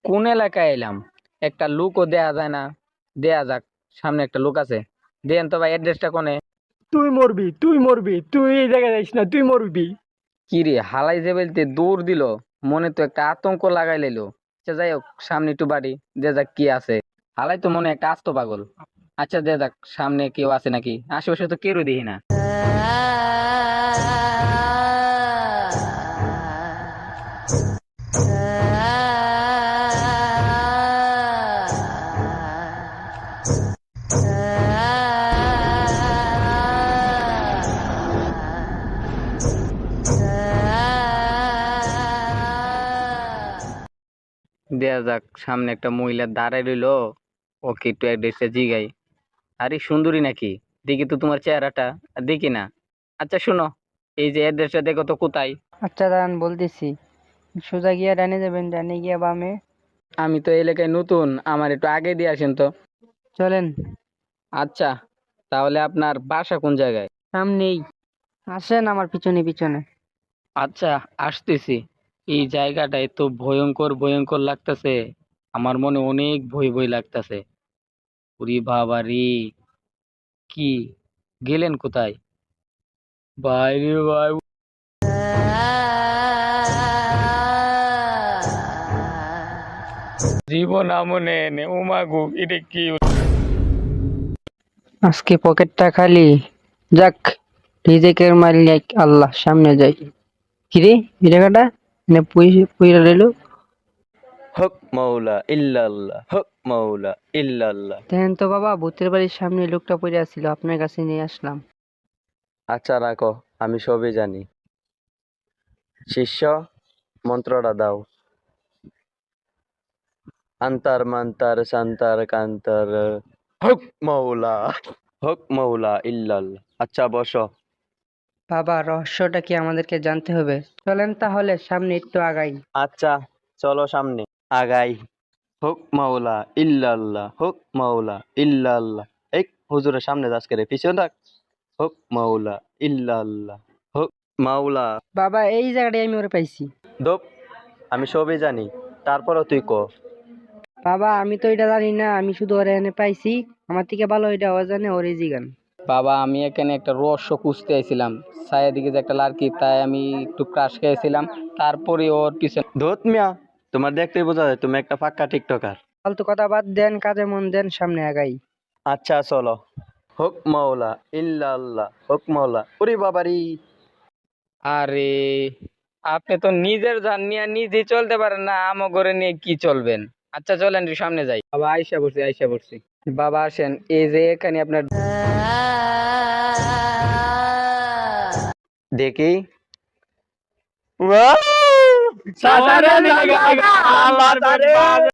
কোন এলাকায় এলাম? একটা লোকও দেয়া যায় না। দেয়া যাক, সামনে একটা লোক আছে। দেন তো ভাই, অ্যাড্রেসটা কোনে? তুই মরবি, তুই মরবি, তুই এই জায়গায় যাইস না, তুই মরবি। কি রে, হালাই যে বলতে দৌড় দিল, মনে তো একটা আতঙ্ক লাগাই লাইলো। আচ্ছা যাই হোক, সামনে একটু বাড়ি দে যাক কি আছে। হালাই তো মনে হয় একটা আস্ত পাগল। আচ্ছা দে যাক, সামনে কেউ আছে নাকি? আশেপাশে তো কেউ দেখি না। দেয়া যাক, সামনে একটা মহিলা দাঁড়ায় রইলো। ওকে একটু অ্যাড্রেসটা জিগাই। আরে সুন্দরী নাকি? দেখি তো তোমার চেহারাটা। দেখি না। আচ্ছা শুনো, এই যে অ্যাড্রেসটা দেখো তো কোথায়। আচ্ছা দাঁড়ান বলতেছি। সোজা গিয়া ডানে যাবেন, ডানে গিয়া বামে। আমি তো এই এলাকায় নতুন, আমার একটু আগে দিয়ে আসেন তো। চলেন। আচ্ছা, তাহলে আপনার বাসা কোন জায়গায়? সামনেই আসেন, আমার পিছনে পিছনে। আচ্ছা, আসতেছি। এই জায়গাটা এত ভয়ঙ্কর ভয়ঙ্কর লাগতেছে, আমার মনে অনেক ভয় ভয় লাগতেছে। ওরে বাবা রে! কি, গেলেন কোথায়? বাইরে ভাই! জীবন আমনে নে উমাগু, এটা কি? আজকে পকেটটা খালি। যাক, রিজেকের মালিক আল্লাহ, সামনে যাই। কিরে, এই জায়গাটা পুইরা রইলো। হক মাওলা ইল্লাল্লাহ, হক মাওলা ইল্লাল্লাহ। দেখেন তো বাবা, ভূতের বাড়ির সামনে লোকটা পড়ে আছিল, আপনার কাছে নিয়ে আসলাম। আচ্ছা রাখো, আমি সবই জানি। শিষ্য, মন্ত্রটা দাও। আন্তার মান্তার সান্তার কান্তার, হক মাওলা, হক মাওলা ইল্লাল্লাহ। আচ্ছা বসো। বাবা, রহস্যটা কি আমাদেরকে জানতে হবে? চলেন তাহলে সামনে একটু আগাই। আচ্ছা চলো সামনে আগাই। হক মাওলা ইল্লাল্লাহ, হক মাওলা ইল্লাল্লাহ। এই হুজুরের সামনে আজকে রে, পিছনে থাক। হক মাওলা ইল্লাল্লাহ, হক মাওলা। বাবা, এই জায়গাটায় আমি ওরে পাইছি। দোপ, আমি সবই জানি, তারপরও তুই ক। বাবা, আমি তো এটা জানি না, আমি শুধু ওরে এনে পাইছি। আমার থেকে ভালো এটা ও জানে, ওরে জিগান। বাবা, আমি এখানে একটা রহস্য খুঁজতে আইছিলাম। ছায়া দিকে যে একটা লাড়কি, তাই আমি একটু ক্রাশ খেয়েছিলাম। তারপরে ওর পিছনে। ধুত মিয়া, তোমার দেখতেই বোঝা যায় তুমি একটা পাক্কা টিকটকার। ফালতু কথা বাদ দেন, কাজে মন দেন, সামনে আগাই। আচ্ছা চলো। হক মাওলা ইল্লাল্লাহ, হক মাওলা। ওরে বাবারি! আরে, আপনি তো নিজের জান নিয়ে নিজে চলতে পারেন না, আমগরে নিয়ে কি চলবেন? আচ্ছা চলেন একটু সামনে যাই। বাবা, আইসা পড়ছি আইসা পড়ছি। বাবা আসেন, এই যে এখানে আপনার। দেখি। সাসারে